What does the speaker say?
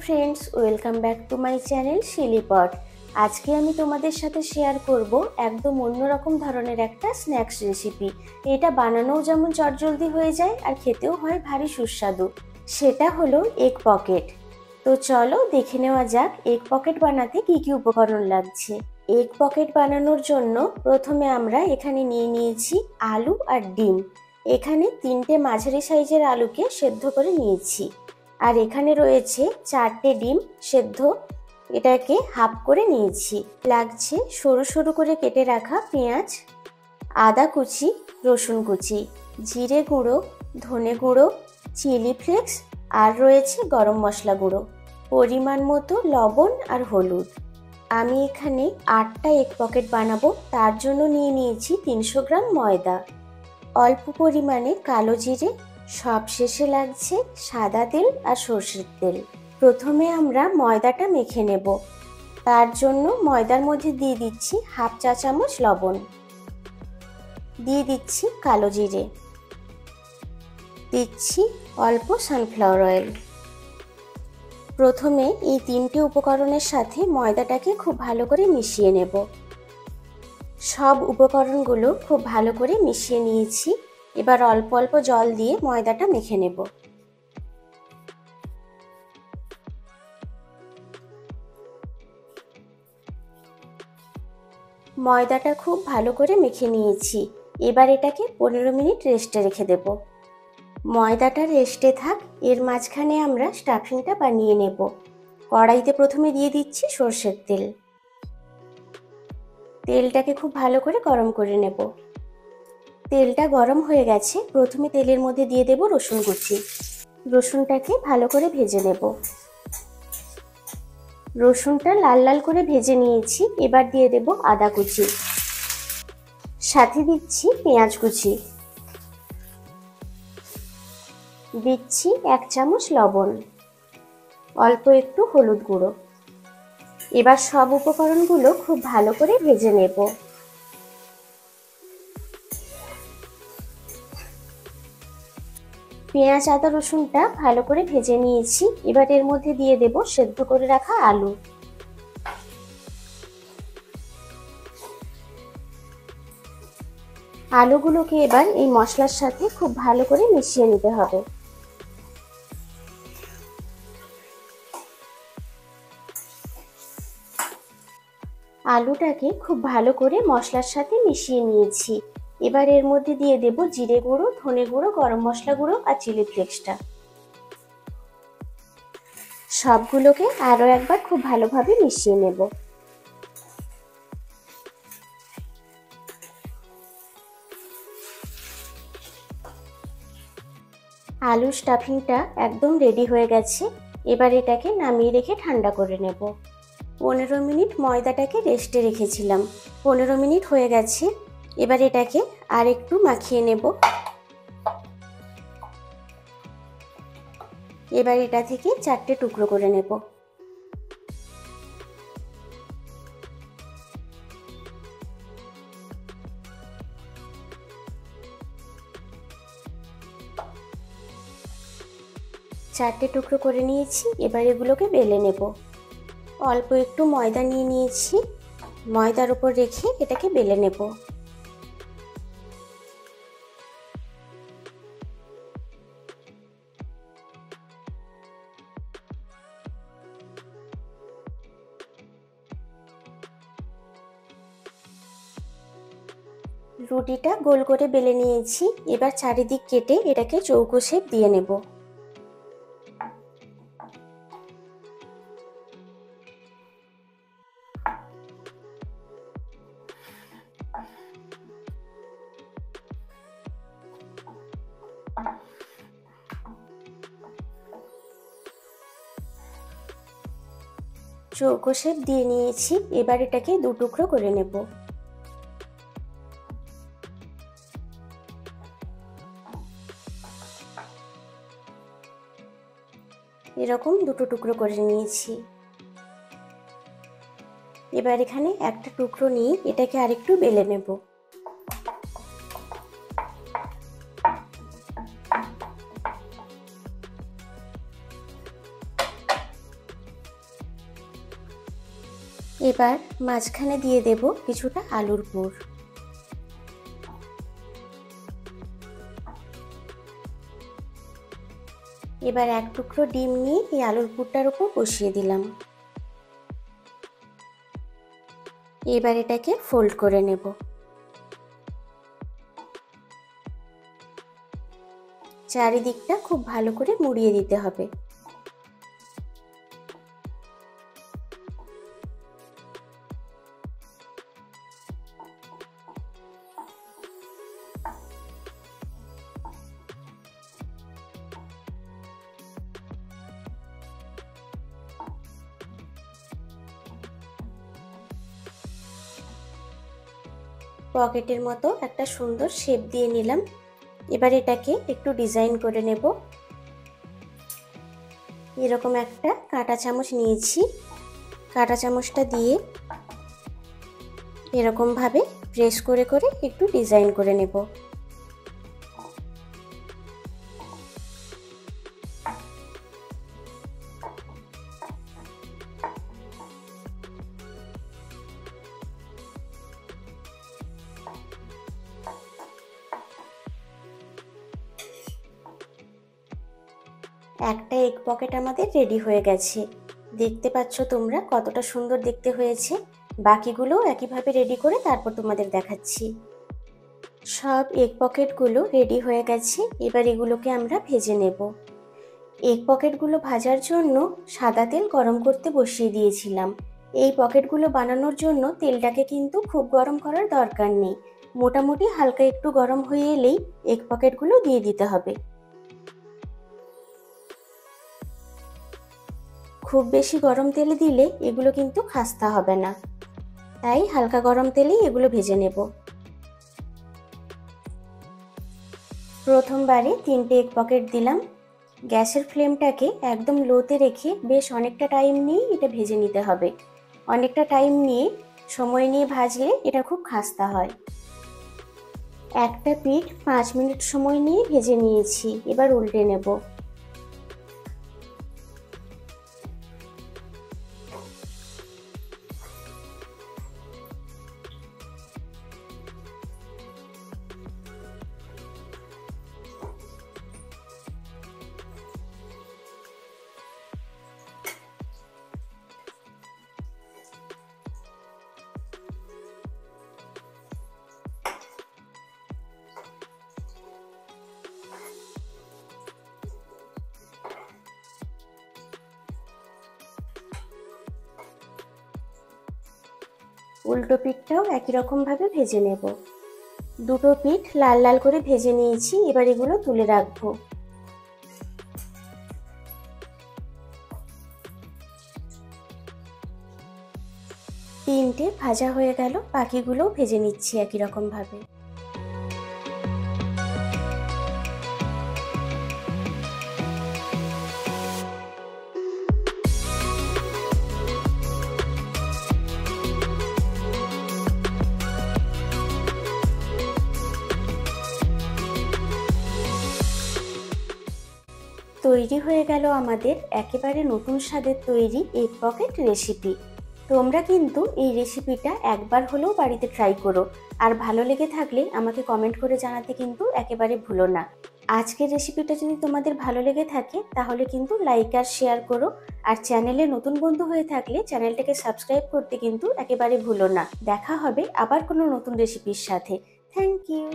Friends welcome back to my channel शिलीपट। आज के आमी तोमादेर साथे शेयर करब एकदम अन्यरकम धरनेर एकटा स्नैक्स रेसिपि। एटा बानानोও जेमन चटजलदी हये जाय आर खेतेও हय भारी सुस्वादु। सेटा हलो एग पकेट। तो चलो देखे नेওয়া যাক एग पकेट बानाते की की उपकरण लागছে। एग पकेट बानानोर जोन्नो प्रथमे आमरा एखाने निये निয়েছি आलू और डिम। एखाने तीनटे माझारि साइजेर आलूके सेদ্ধ करे निয়েছি আর এখানে রয়েছে 4টে ডিম সেদ্ধ, এটাকে হাফ করে নিয়েছি। লাগছে সরু সরু করে কেটে রাখা পেঁয়াজ, আদা কুচি, রসুন কুচি, জিরে গুঁড়ো, ধনে গুঁড়ো, চিলি ফ্লেক্স আর রয়েছে গরম মশলা গুঁড়ো, পরিমাণ মতো লবণ আর হলুদ। আমি এখানে 8টা এগ পকেট বানাবো, তার জন্য নিয়ে নিয়েছি 300 গ্রাম ময়দা, অল্প পরিমাণে কালো জিরে, সবশেষে লাগছে সাদা তেল আর সরষের তেল। প্রথমে আমরা ময়দাটা মেখে নেব। তার জন্য ময়দার মধ্যে দিয়ে দিচ্ছি হাফ চা চামচ লবণ, দিয়ে দিচ্ছি কালো জিরে, দিচ্ছি অল্প সানফ্লাওয়ার অয়েল। প্রথমে এই তিনটে উপকরণের সাথে ময়দাটাকে খুব ভালো করে মিশিয়ে নেব। সব উপকরণগুলো খুব ভালো করে মিশিয়ে নিয়েছি। এবার অল্প অল্প জল দিয়ে ময়দাটা মেখে নেব। ময়দাটা খুব ভালো করে মেখে নিয়েছি। এবার এটাকে 15 মিনিট রেস্টে রেখে দেব। ময়দাটা রেস্টে থাক, এর মাঝখানে আমরা স্টাফিংটা বানিয়ে নেব। কড়াইতে প্রথমে দিয়ে দিচ্ছি সরষের তেল। তেলটাকে খুব ভালো করে গরম করে নেব। তেলটা গরম হয়ে গেছে, প্রথমে তেলের মধ্যে দিয়ে দেব রসুন কুচি। রসুনটাকে ভালো করে ভেজে নেব। রসুনটা লাল লাল করে ভেজে নিয়েছি। এবার দিয়ে দেব আদা কুচি, সাথে দিচ্ছি পেঁয়াজ কুচি, দিচ্ছি 1 চামচ লবণ, অল্প একটু হলুদ গুঁড়ো। এবার সব উপকরণগুলো খুব ভালো করে ভেজে নেব। পেঁয়াজ আদা রসুনটা ভালো করে ভেজে নিয়েছি। এবার এর মধ্যে দিয়ে দেব সেদ্ধ করে রাখা আলু। আলুগুলোকে এবার এই মশলার সাথে খুব ভালো করে মিশিয়ে নিতে হবে। আলুটাকে খুব ভালো করে মশলার সাথে মিশিয়ে নিয়েছি। এবার এর মধ্যে দিয়ে দেব জিরে গুঁড়ো, ধনে গুঁড়ো, গরম মশলা গুঁড়ো আর চিলি ফ্লেক্সটা। সবগুলোকে আরো একবার খুব ভালোভাবে মিশিয়ে নেব। আলু স্টাফিংটা একদম রেডি হয়ে গেছে। এবার এটাকে নামিয়ে রেখে ঠান্ডা করে নেব। 15 মিনিট ময়দাটাকে রেস্টে রেখেছিলাম। 15 মিনিট হয়ে গেছে। এবার এটাকে আর একটু মাখিয়ে নেব। এবার এটা থেকে 4টে টুকরো করে নেব। চারটে টুকরো করে নিয়েছি। এবার এগুলোকে বেলে নেব। অল্প একটু ময়দা নিয়ে নিয়েছি, ময়দার উপর রেখে এটাকে বেলে নেব। রুটিটা গোল করে বেলে নিয়েছি। এবার চারিদিক কেটে এটাকে চৌকো শেপ দিয়ে নেব। চৌকো শেপ দিয়ে নিয়েছি। এবার এটাকে 2 টুকরো করে নেব। এরকম 2টো টুকরো করে নিয়েছি। এবার এখানে একটা টুকরো নিয়ে এটাকে আরেকটু বেলে নেব। এবার মাঝখানে দিয়ে দেব কিছুটা আলুর পুর। এবার এক টুকরো ডিম নিয়ে এই আলুর পুরটার উপর বসিয়ে দিলাম। এবার এটাকে ফোল্ড করে নেব। চারিদিকটা খুব ভালো করে মুড়িয়ে দিতে হবে। পকেটের মতো একটা সুন্দর শেপ দিয়ে নিলাম। এবার এটাকে একটু ডিজাইন করে নেব। এরকম একটা কাঁটা চামচ নিয়েছি, কাঁটা চামচটা দিয়ে এরকম ভাবে প্রেস করে করে একটু ডিজাইন করে নেব। একটা এগ পকেট আমাদের রেডি হয়ে গেছে। দেখতে পাচ্ছ তোমরা কতটা সুন্দর দেখতে হয়েছে। বাকিগুলো একইভাবে রেডি করে তারপর তোমাদের দেখাচ্ছি। সব এগ পকেটগুলো রেডি হয়ে গেছে। এবার এগুলোকে আমরা ভেজে নেব। এগ পকেটগুলো ভাজার জন্য সাদা তেল গরম করতে বসিয়ে দিয়েছিলাম। এই পকেটগুলো বানানোর জন্য তেলটাকে কিন্তু খুব গরম করার দরকার নেই। মোটামুটি হালকা একটু গরম হয়ে এলেই এগ পকেটগুলো দিয়ে দিতে হবে। খুব বেশি গরম তেলে দিলে এগুলো কিন্তু খাস্তা হবে না, তাই হালকা গরম তেলেই এগুলো ভেজে নেব। প্রথমবারে 3টে এগ পকেট দিলাম। গ্যাসের ফ্লেমটাকে একদম লোতে রেখে বেশ অনেকটা টাইম নিয়ে এটা ভেজে নিতে হবে। অনেকটা টাইম নিয়ে সময় নিয়ে ভাজলে এটা খুব খাস্তা হয়। একটা পিঠ 5 মিনিট সময় নিয়ে ভেজে নিয়েছি। এবার উল্টে নেব। উল্টো পিঠটাও একই রকম ভাবে ভেজে নেব। দুটো পিঠ লাল লাল করে ভেজে নিয়েছি। এবার এগুলো তুলে রাখবো। তিনটে ভাজা হয়ে গেল, বাকিগুলোও ভেজে নিচ্ছি একই রকম ভাবে। তৈরি হয়ে গেল আমাদের একেবারে নতুন স্বাদের তৈরি এগ পকেট রেসিপি। তোমরা কিন্তু এই রেসিপিটা একবার হলেও বাড়িতে ট্রাই করো। আর ভালো লেগে থাকলে আমাকে কমেন্ট করে জানাতে কিন্তু একেবারে ভুলো না। আজকের রেসিপিটা যদি তোমাদের ভালো লেগে থাকে তাহলে কিন্তু লাইক আর শেয়ার করো। আর চ্যানেলে নতুন বন্ধু হয়ে থাকলে চ্যানেলটাকে সাবস্ক্রাইব করতে কিন্তু একেবারে ভুলো না। দেখা হবে আবার কোনো নতুন রেসিপির সাথে। Thank you.